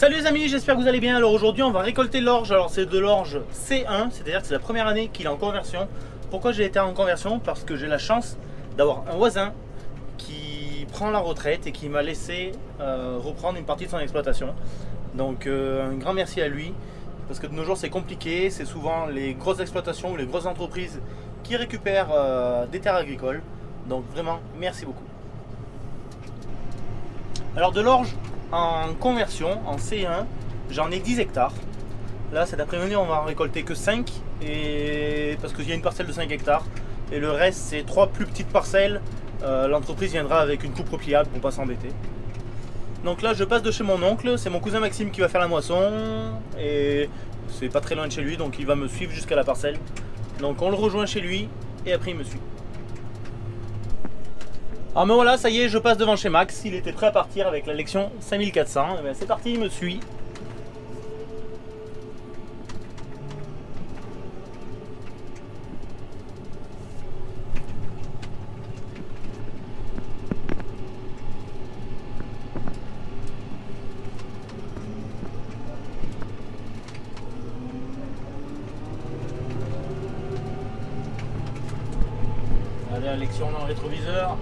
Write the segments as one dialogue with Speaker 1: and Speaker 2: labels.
Speaker 1: Salut les amis, j'espère que vous allez bien. Alors aujourd'hui on va récolter l'orge. Alors c'est de l'orge C1, c'est-à-dire que c'est la première année qu'il est en conversion. Pourquoi j'ai été en conversion? Parce que j'ai la chance d'avoir un voisin qui prend la retraite et qui m'a laissé reprendre une partie de son exploitation. Donc un grand merci à lui, parce que de nos jours c'est compliqué, c'est souvent les grosses exploitations ou les grosses entreprises qui récupèrent des terres agricoles. Donc vraiment merci beaucoup. Alors de l'orge en conversion, en C1, j'en ai 10 hectares. Là cet après-midi on va en récolter que 5, et parce qu'il y a une parcelle de 5 hectares. Et le reste c'est 3 plus petites parcelles. L'entreprise viendra avec une coupe pliable pour pas s'embêter. Donc là je passe de chez mon oncle, c'est mon cousin Maxime qui va faire la moisson. Et c'est pas très loin de chez lui, donc il va me suivre jusqu'à la parcelle. Donc on le rejoint chez lui et après il me suit. Alors mais voilà, ça y est, je passe devant chez Max, il était prêt à partir avec la Lexion 5400. Et c'est parti, il me suit. Allez, la Lexion dans le rétroviseur.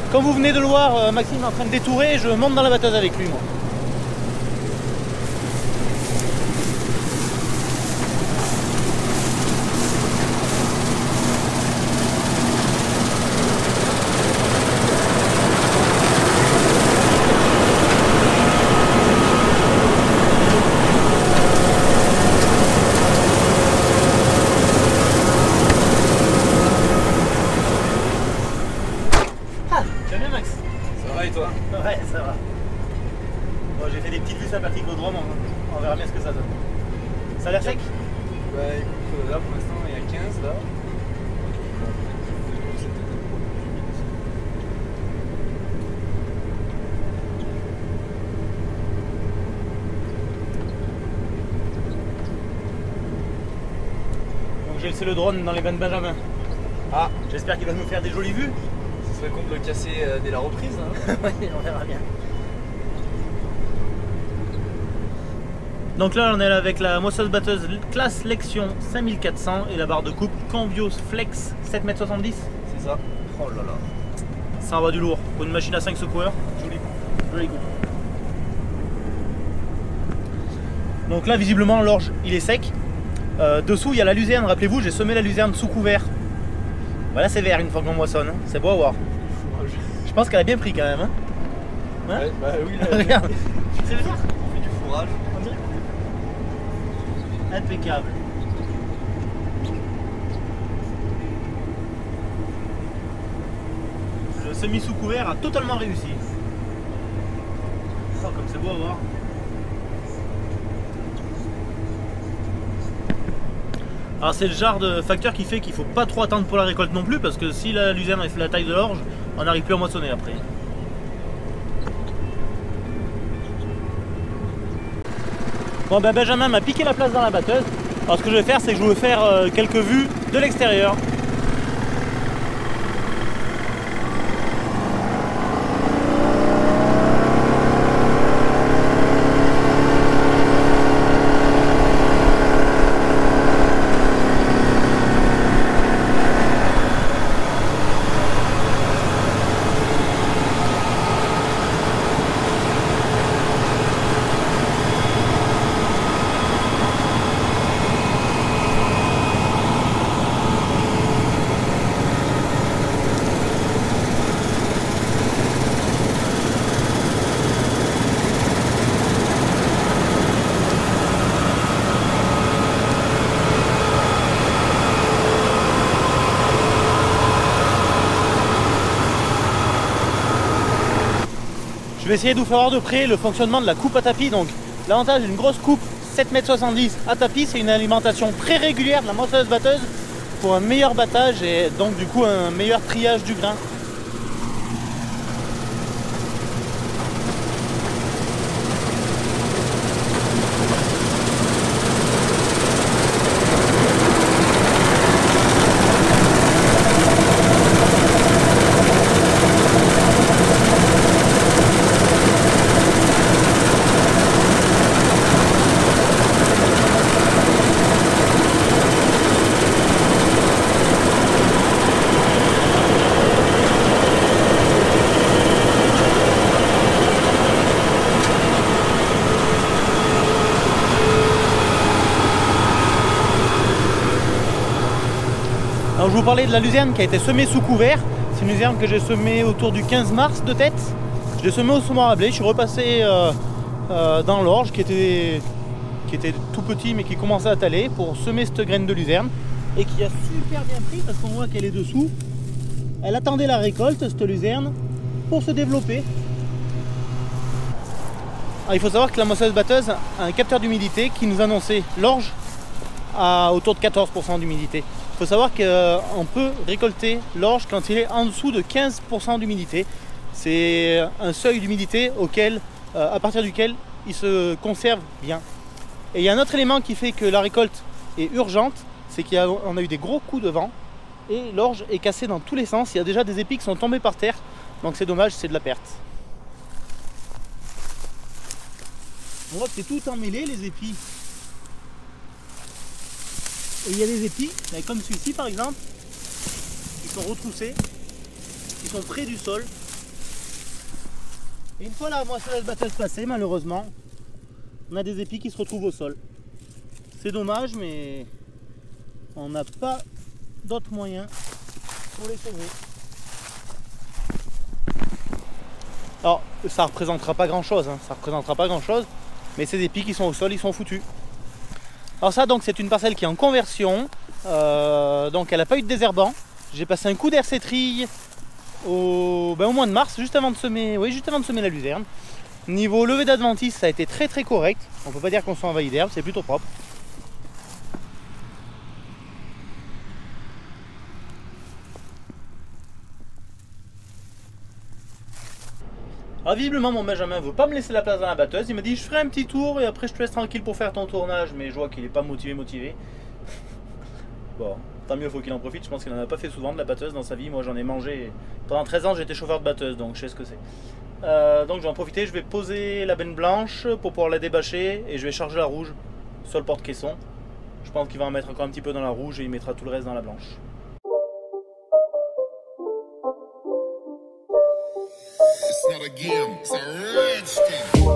Speaker 1: Comme vous venez de le voir, Maxime est en train de détourer et je monte dans la batteuse avec lui, moi. Ah, tu vas bien Max?
Speaker 2: Ça va et toi?
Speaker 1: Ouais, ça va.
Speaker 2: Bah écoute, là pour l'instant il y a 15 là.
Speaker 1: Donc j'ai laissé le drone dans les bains de Benjamin.
Speaker 2: Ah,
Speaker 1: j'espère qu'il va nous faire des jolies vues.
Speaker 2: Ce serait con de le casser dès la reprise. Hein.
Speaker 1: Oui, on verra bien. Donc là on est là avec la moisseuse batteuse classe Lexion 5400 et la barre de coupe Convios Flex 7,70 m.
Speaker 2: C'est ça.
Speaker 1: Oh là là. Ça envoie du lourd pour une machine à 5 secoueurs. Joli coup. Joli coup. Donc là visiblement l'orge il est sec. Dessous il y a la luzerne, rappelez-vous j'ai semé la luzerne sous couvert. Voilà c'est vert une fois qu'on moissonne, hein. C'est beau à voir. Je pense qu'elle a bien pris quand même. Hein.
Speaker 2: Hein ouais, bah oui là,
Speaker 1: regarde. C'est vert.
Speaker 2: On fait du fourrage.
Speaker 1: On dirait. Impeccable. Le semi sous couvert a totalement réussi. Oh, comme c'est beau à voir. Alors c'est le genre de facteur qui fait qu'il faut pas trop attendre pour la récolte non plus parce que si la luzerne fait la taille de l'orge, on n'arrive plus à moissonner après. Bon ben Benjamin m'a piqué la place dans la batteuse. Alors ce que je vais faire c'est que je vais vous faire quelques vues de l'extérieur. Je vais essayer de vous faire voir de près le fonctionnement de la coupe à tapis. Donc l'avantage d'une grosse coupe 7,70 m à tapis, c'est une alimentation très régulière de la moisseuse batteuse pour un meilleur battage et donc du coup un meilleur triage du grain. Alors je vous parlais de la luzerne qui a été semée sous couvert. C'est une luzerne que j'ai semée autour du 15 mars de tête. Je l'ai semée au semoir à blé. Je suis repassé dans l'orge qui était tout petit mais qui commençait à taler pour semer cette graine de luzerne et qui a super bien pris parce qu'on voit qu'elle est dessous. Elle attendait la récolte, cette luzerne, pour se développer. Alors, il faut savoir que la moisseuse batteuse a un capteur d'humidité qui nous annonçait l'orge à autour de 14% d'humidité. Il faut savoir qu'on peut récolter l'orge quand il est en dessous de 15% d'humidité. C'est un seuil d'humidité à partir duquel il se conserve bien. Et il y a un autre élément qui fait que la récolte est urgente, c'est qu'on a eu des gros coups de vent et l'orge est cassée dans tous les sens. Il y a déjà des épis qui sont tombés par terre, donc c'est dommage, c'est de la perte. On voit que c'est tout emmêlé les épis. Et il y a des épis, comme celui-ci par exemple, qui sont retroussés, qui sont près du sol. Et une fois la moissonneuse batteuse passée, malheureusement, on a des épis qui se retrouvent au sol. C'est dommage, mais on n'a pas d'autres moyens pour les sauver. Alors, ça ne représentera pas grand-chose, hein, ça représentera pas grand-chose, mais ces épis qui sont au sol, ils sont foutus. Alors ça, donc, c'est une parcelle qui est en conversion, donc elle n'a pas eu de désherbant. J'ai passé un coup d'RC trille au mois de mars, juste avant de semer la luzerne. Niveau levée d'adventice, ça a été très correct. On peut pas dire qu'on soit envahi d'herbe, c'est plutôt propre. Ah, visiblement mon Benjamin veut pas me laisser la place dans la batteuse. Il m'a dit je ferai un petit tour et après je te laisse tranquille pour faire ton tournage. Mais je vois qu'il est pas motivé. Bon, tant mieux, faut qu'il en profite. Je pense qu'il en a pas fait souvent de la batteuse dans sa vie. Moi j'en ai mangé. Pendant 13 ans j'étais chauffeur de batteuse, donc je sais ce que c'est. Donc je vais en profiter, je vais poser la benne blanche pour pouvoir la débâcher et je vais charger la rouge sur le porte-caisson. Je pense qu'il va en mettre encore un petit peu dans la rouge et il mettra tout le reste dans la blanche.
Speaker 3: It's not a game, it's a rage thing.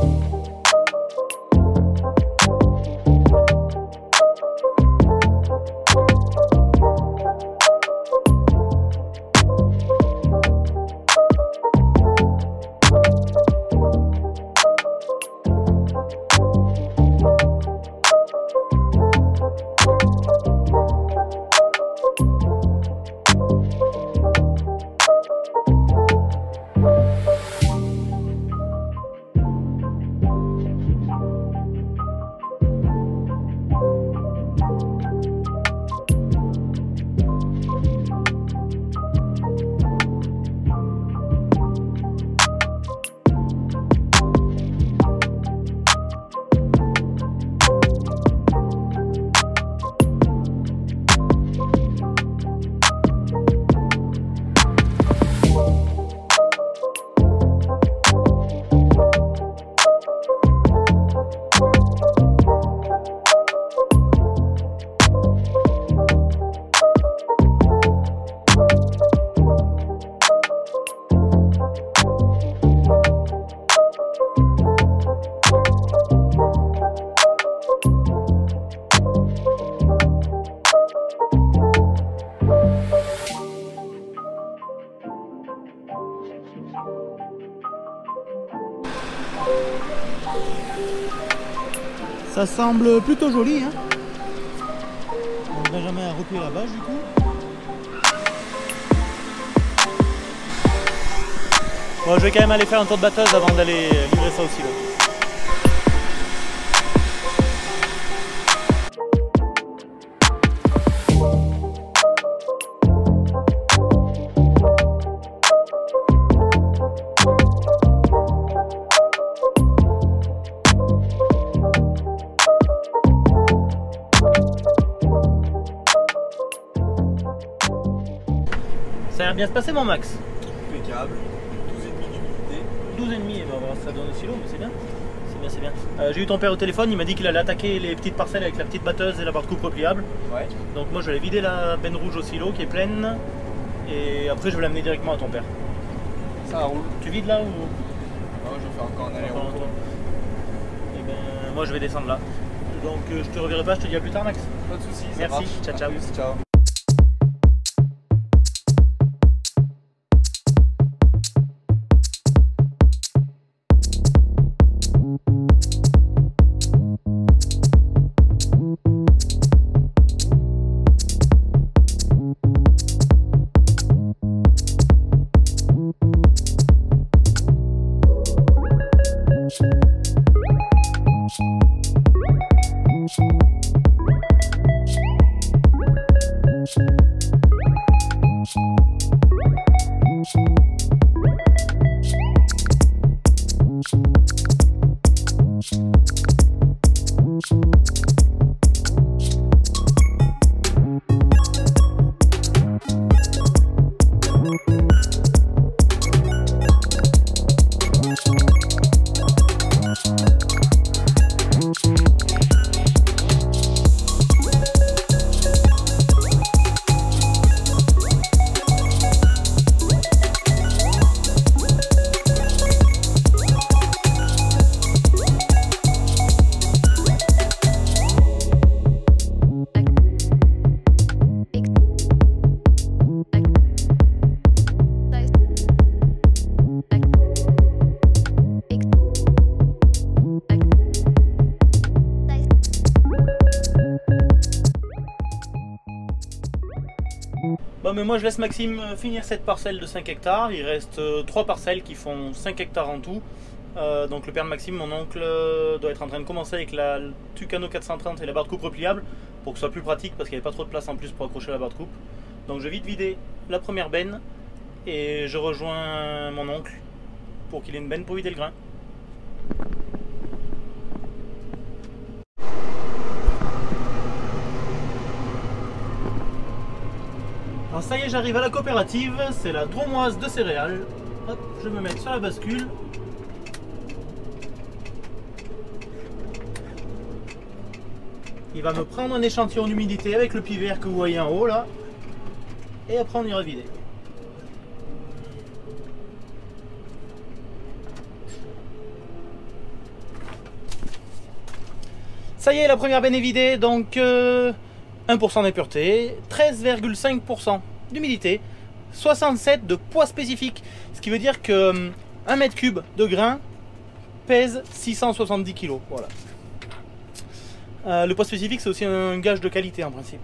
Speaker 1: Ça semble plutôt joli, hein. Benjamin a repris la bâche du coup. Bon, je vais quand même aller faire un tour de batteuse avant d'aller livrer ça au silo. Ça a l'air bien se passer mon Max.
Speaker 2: Impeccable. 12,5 d'humidité.
Speaker 1: 12,5, on va voir si ça donne aussi l'eau, mais c'est bien. C'est bien. J'ai eu ton père au téléphone, il m'a dit qu'il allait attaquer les petites parcelles avec la petite batteuse et la barre de coupe repliable.
Speaker 2: Ouais.
Speaker 1: Donc moi je vais aller vider la benne rouge au silo qui est pleine. Et après je vais l'amener directement à ton père.
Speaker 2: Ça roule.
Speaker 1: Tu vides là ou...
Speaker 2: Non, je vais faire encore un aller-retour.
Speaker 1: Et ben moi je vais descendre là. Donc je te reverrai pas, je te dis à plus tard Max.
Speaker 2: Pas de soucis, ça
Speaker 1: Merci,
Speaker 2: marche.
Speaker 1: ciao,
Speaker 2: À
Speaker 1: ciao.
Speaker 2: plus, ciao.
Speaker 1: Bon mais moi je laisse Maxime finir cette parcelle de 5 hectares, il reste 3 parcelles qui font 5 hectares en tout. Donc le père de Maxime, mon oncle, doit être en train de commencer avec la Tucano 430 et la barre de coupe repliable pour que ce soit plus pratique parce qu'il n'y avait pas trop de place en plus pour accrocher la barre de coupe. Donc je vais vite vider la première benne et je rejoins mon oncle pour qu'il ait une benne pour vider le grain. Alors ça y est, j'arrive à la coopérative, c'est la Dromoise de céréales. Hop, je vais me mettre sur la bascule. Il va me prendre un échantillon d'humidité avec le pivert que vous voyez en haut là. Et après on ira vider. Ça y est, la première benne est vidée, donc 1% d'impureté, 13,5% d'humidité, 67 de poids spécifique. Ce qui veut dire que 1 mètre cube de grain pèse 670 kg. Voilà. Le poids spécifique, c'est aussi un gage de qualité en principe.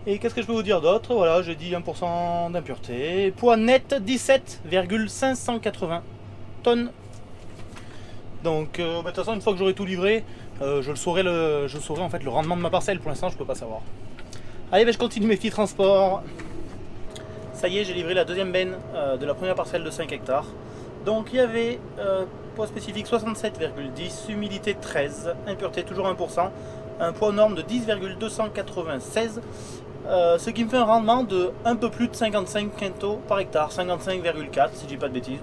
Speaker 1: Et qu'est-ce que je peux vous dire d'autre? Voilà, j'ai dit 1% d'impureté. Poids net 17,580 tonnes. Donc, de toute façon, une fois que j'aurai tout livré, je saurai en fait le rendement de ma parcelle. Pour l'instant, je peux pas savoir. Allez, ben, je continue mes petits transports. Ça y est, j'ai livré la deuxième benne de la première parcelle de 5 hectares. Donc, il y avait poids spécifique 67,10, humidité 13, impureté toujours 1%, un poids norme de 10,296, ce qui me fait un rendement de un peu plus de 55 quintaux par hectare, 55,4 si je dis pas de bêtises.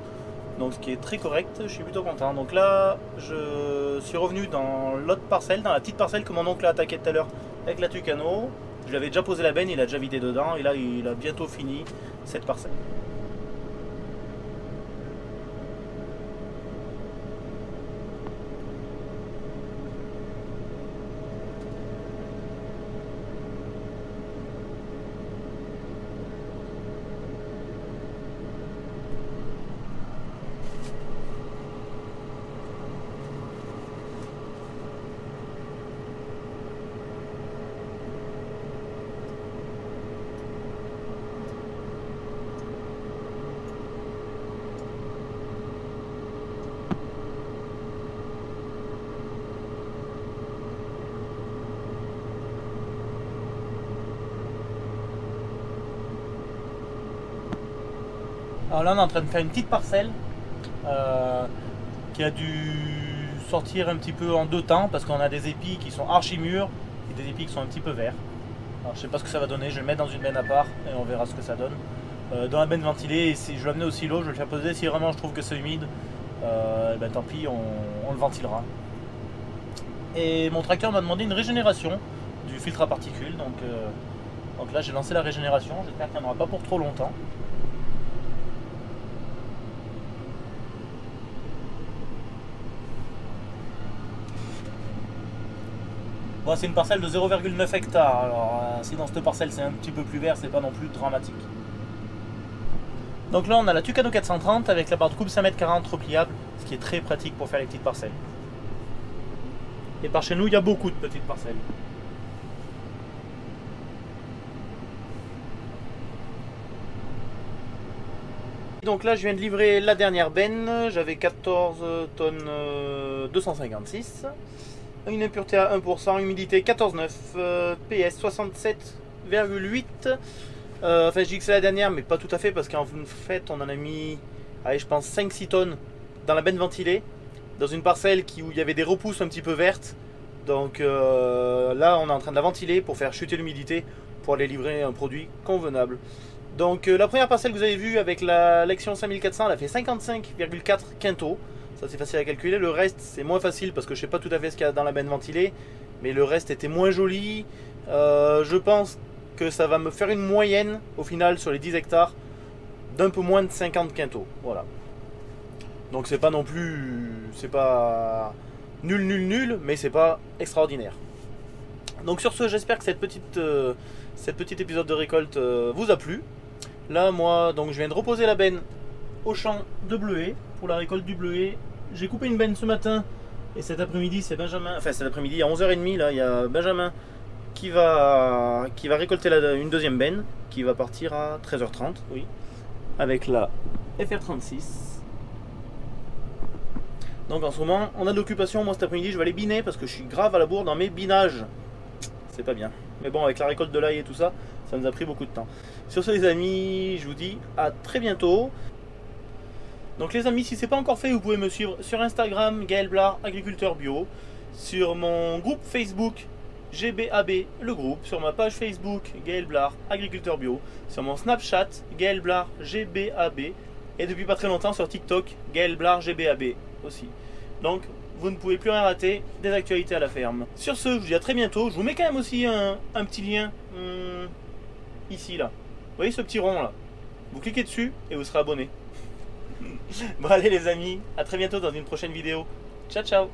Speaker 1: Donc ce qui est très correct, je suis plutôt content. Donc là, je suis revenu dans l'autre parcelle, dans la petite parcelle que mon oncle a attaqué tout à l'heure avec la Tucano. Je lui avais déjà posé la benne, il a déjà vidé dedans et là il a bientôt fini cette parcelle. Alors là on est en train de faire une petite parcelle qui a dû sortir un petit peu en deux temps parce qu'on a des épis qui sont archi mûrs et des épis qui sont un petit peu verts. Alors je sais pas ce que ça va donner, je vais le mettre dans une benne à part et on verra ce que ça donne. Dans la benne ventilée, et si je vais l'amener au silo, je vais le faire poser, si vraiment je trouve que c'est humide, ben tant pis, on le ventilera. Et mon tracteur m'a demandé une régénération du filtre à particules, donc là j'ai lancé la régénération, j'espère qu'il n'y en aura pas pour trop longtemps. Bon, c'est une parcelle de 0,9 hectares, alors si dans cette parcelle c'est un petit peu plus vert, c'est pas non plus dramatique. Donc là on a la Tucano 430 avec la barre de coupe 5,40 m repliable, ce qui est très pratique pour faire les petites parcelles. Et par chez nous il y a beaucoup de petites parcelles. Donc là je viens de livrer la dernière benne, j'avais 14 tonnes 256. Une impureté à 1%, humidité 14,9, PS 67,8. Enfin je dis que c'est la dernière mais pas tout à fait parce qu'en fait on en a mis, allez, je pense 5-6 tonnes dans la benne ventilée, dans une parcelle où il y avait des repousses un petit peu vertes. Donc là on est en train de la ventiler pour faire chuter l'humidité pour aller livrer un produit convenable. Donc la première parcelle que vous avez vue avec la Lexion 5400, elle a fait 55,4 quintaux. Ça c'est facile à calculer. Le reste c'est moins facile parce que je sais pas tout à fait ce qu'il y a dans la benne ventilée, mais le reste était moins joli. Je pense que ça va me faire une moyenne au final sur les 10 hectares d'un peu moins de 50 quintaux. Voilà. Donc c'est pas non plus, c'est pas nul, mais c'est pas extraordinaire. Donc sur ce, j'espère que cette petite épisode de récolte vous a plu. Là moi donc je viens de reposer la benne au champ de bleuet pour la récolte du bleuet. J'ai coupé une benne ce matin et cet après-midi c'est Benjamin, enfin cet après-midi à 11h30 là il y a Benjamin qui va récolter une deuxième benne qui va partir à 13h30, oui, avec la FR36. Donc en ce moment on a de l'occupation. Moi cet après-midi je vais aller biner parce que je suis grave à la bourre dans mes binages. C'est pas bien. Mais bon, avec la récolte de l'ail et tout ça, ça nous a pris beaucoup de temps. Sur ce les amis, je vous dis à très bientôt. Donc les amis, si ce n'est pas encore fait, vous pouvez me suivre sur Instagram, Gaël Blard, agriculteur bio, sur mon groupe Facebook GBAB, le groupe, sur ma page Facebook Gaël Blard, agriculteur bio, sur mon Snapchat Gaël Blard GBAB, et depuis pas très longtemps sur TikTok Gaël Blard GBAB aussi. Donc vous ne pouvez plus rien rater des actualités à la ferme. Sur ce, je vous dis à très bientôt. Je vous mets quand même aussi un petit lien ici là. Vous voyez ce petit rond là? Vous cliquez dessus et vous serez abonné. Bon allez les amis, à très bientôt dans une prochaine vidéo. Ciao ciao.